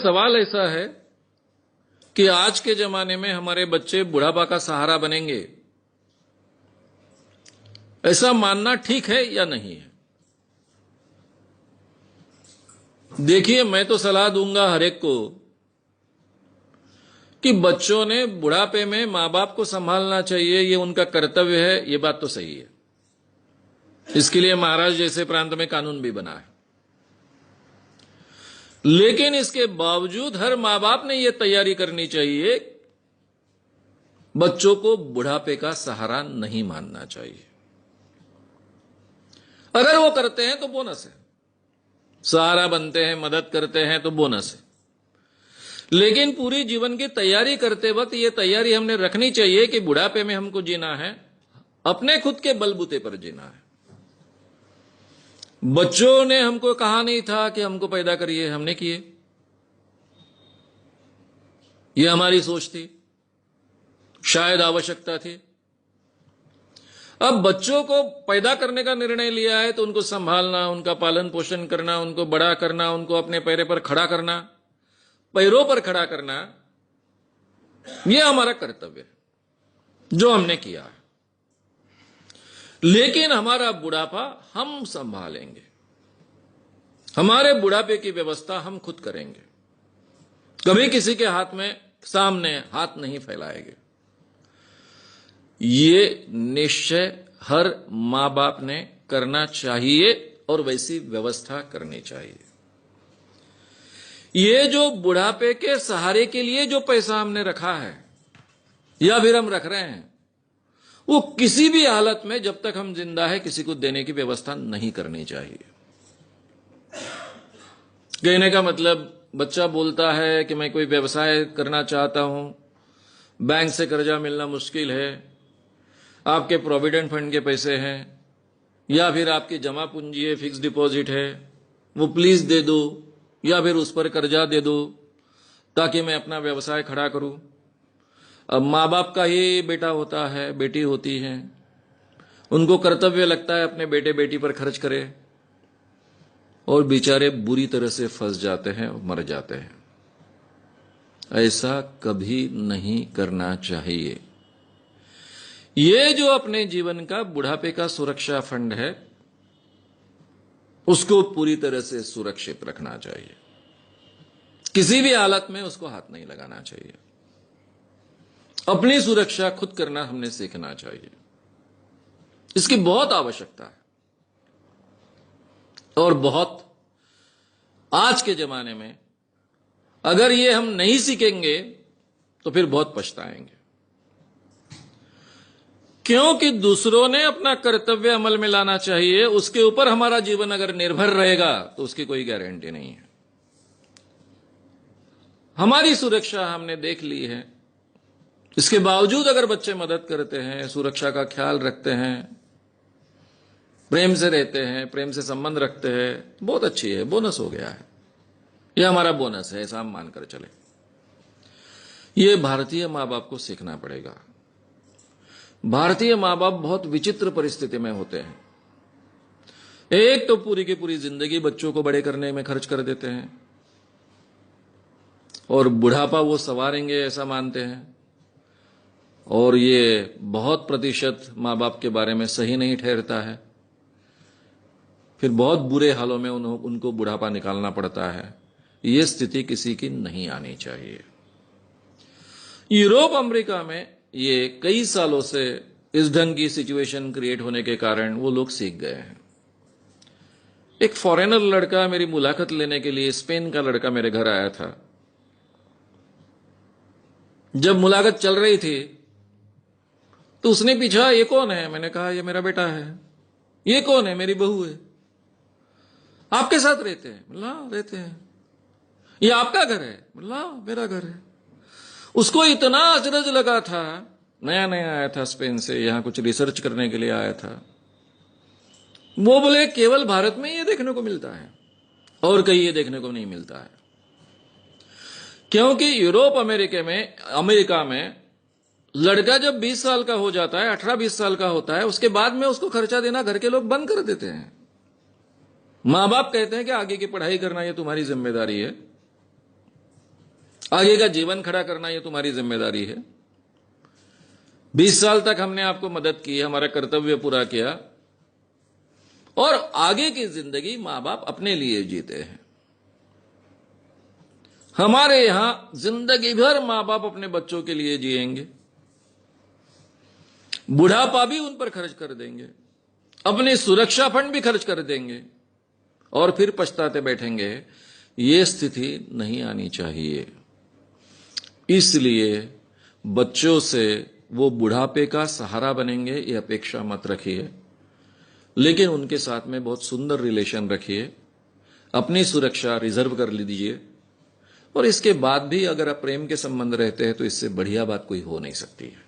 सवाल ऐसा है कि आज के जमाने में हमारे बच्चे बुढ़ापा का सहारा बनेंगे, ऐसा मानना ठीक है या नहीं है? देखिए, मैं तो सलाह दूंगा हर एक को कि बच्चों ने बुढ़ापे में मां बाप को संभालना चाहिए, ये उनका कर्तव्य है। ये बात तो सही है। इसके लिए महाराष्ट्र जैसे प्रांत में कानून भी बना है। लेकिन इसके बावजूद हर मां बाप ने यह तैयारी करनी चाहिए, बच्चों को बुढ़ापे का सहारा नहीं मानना चाहिए। अगर वो करते हैं तो बोनस है, सहारा बनते हैं, मदद करते हैं तो बोनस है। लेकिन पूरी जीवन की तैयारी करते वक्त यह तैयारी हमने रखनी चाहिए कि बुढ़ापे में हमको जीना है, अपने खुद के बलबूते पर जीना है। बच्चों ने हमको कहा नहीं था कि हमको पैदा करिए, हमने किए। यह हमारी सोच थी, शायद आवश्यकता थी। अब बच्चों को पैदा करने का निर्णय लिया है तो उनको संभालना, उनका पालन पोषण करना, उनको बड़ा करना, उनको अपने पैरों पर खड़ा करना, यह हमारा कर्तव्य है जो हमने किया है। लेकिन हमारा बुढ़ापा हम संभालेंगे, हमारे बुढ़ापे की व्यवस्था हम खुद करेंगे। कभी किसी के सामने हाथ नहीं फैलाएंगे। ये निश्चय हर मां बाप ने करना चाहिए और वैसी व्यवस्था करनी चाहिए। ये जो बुढ़ापे के सहारे के लिए जो पैसा हमने रखा है या फिर हम रख रहे हैं, वो किसी भी हालत में जब तक हम जिंदा है किसी को देने की व्यवस्था नहीं करनी चाहिए। कहने का मतलब, बच्चा बोलता है कि मैं कोई व्यवसाय करना चाहता हूं, बैंक से कर्जा मिलना मुश्किल है, आपके प्रोविडेंट फंड के पैसे हैं या फिर आपकी जमा पूंजी है, फिक्स डिपॉजिट है, वो प्लीज दे दो या फिर उस पर कर्जा दे दो ताकि मैं अपना व्यवसाय खड़ा करूं। अब मां बाप का ही बेटा होता है, बेटी होती है, उनको कर्तव्य लगता है अपने बेटे बेटी पर खर्च करे, और बेचारे बुरी तरह से फंस जाते हैं और मर जाते हैं। ऐसा कभी नहीं करना चाहिए। ये जो अपने जीवन का बुढ़ापे का सुरक्षा फंड है, उसको पूरी तरह से सुरक्षित रखना चाहिए। किसी भी हालत में उसको हाथ नहीं लगाना चाहिए। अपनी सुरक्षा खुद करना हमने सीखना चाहिए। इसकी बहुत आवश्यकता है और बहुत, आज के जमाने में अगर ये हम नहीं सीखेंगे तो फिर बहुत पछताएंगे। क्योंकि दूसरों ने अपना कर्तव्य अमल में लाना चाहिए, उसके ऊपर हमारा जीवन अगर निर्भर रहेगा तो उसकी कोई गारंटी नहीं है। हमारी सुरक्षा हमने देख ली है, इसके बावजूद अगर बच्चे मदद करते हैं, सुरक्षा का ख्याल रखते हैं, प्रेम से रहते हैं, प्रेम से संबंध रखते हैं, बहुत अच्छी है, बोनस हो गया है। यह हमारा बोनस है, ऐसा हम मानकर चले। यह भारतीय मां बाप को सीखना पड़ेगा। भारतीय मां बाप बहुत विचित्र परिस्थिति में होते हैं। एक तो पूरी की पूरी जिंदगी बच्चों को बड़े करने में खर्च कर देते हैं और बुढ़ापा वो संवारेंगे ऐसा मानते हैं, और ये बहुत प्रतिशत मां बाप के बारे में सही नहीं ठहरता है। फिर बहुत बुरे हालों में उनको बुढ़ापा निकालना पड़ता है। ये स्थिति किसी की नहीं आनी चाहिए। यूरोप अमेरिका में ये कई सालों से इस ढंग की सिचुएशन क्रिएट होने के कारण वो लोग सीख गए हैं। एक फॉरेनर लड़का मेरी मुलाकात लेने के लिए, स्पेन का लड़का मेरे घर आया था। जब मुलाकात चल रही थी तो उसने पूछा, ये कौन है? मैंने कहा, ये मेरा बेटा है। ये कौन है? मेरी बहू है। आपके साथ रहते हैं? बोला, रहते हैं। ये आपका घर है? बोला, मेरा घर है। उसको इतना अचरज लगा था, नया नया आया था स्पेन से, यहां कुछ रिसर्च करने के लिए आया था। वो बोले, केवल भारत में ये देखने को मिलता है और कहीं ये देखने को नहीं मिलता है। क्योंकि यूरोप अमेरिका में लड़का जब 20 साल का हो जाता है, 18-20 साल का होता है, उसके बाद में उसको खर्चा देना घर के लोग बंद कर देते हैं। मां बाप कहते हैं कि आगे की पढ़ाई करना ये तुम्हारी जिम्मेदारी है, आगे का जीवन खड़ा करना ये तुम्हारी जिम्मेदारी है। 20 साल तक हमने आपको मदद की, हमारा कर्तव्य पूरा किया, और आगे की जिंदगी मां बाप अपने लिए जीते हैं। हमारे यहां जिंदगी भर मां बाप अपने बच्चों के लिए जिएंगे, बुढ़ापा भी उन पर खर्च कर देंगे, अपनी सुरक्षा फंड भी खर्च कर देंगे, और फिर पछताते बैठेंगे। ये स्थिति नहीं आनी चाहिए। इसलिए बच्चों से वो बुढ़ापे का सहारा बनेंगे ये अपेक्षा मत रखिए, लेकिन उनके साथ में बहुत सुंदर रिलेशन रखिए, अपनी सुरक्षा रिजर्व कर लीजिए, और इसके बाद भी अगर आप प्रेम के संबंध रहते हैं तो इससे बढ़िया बात कोई हो नहीं सकती है।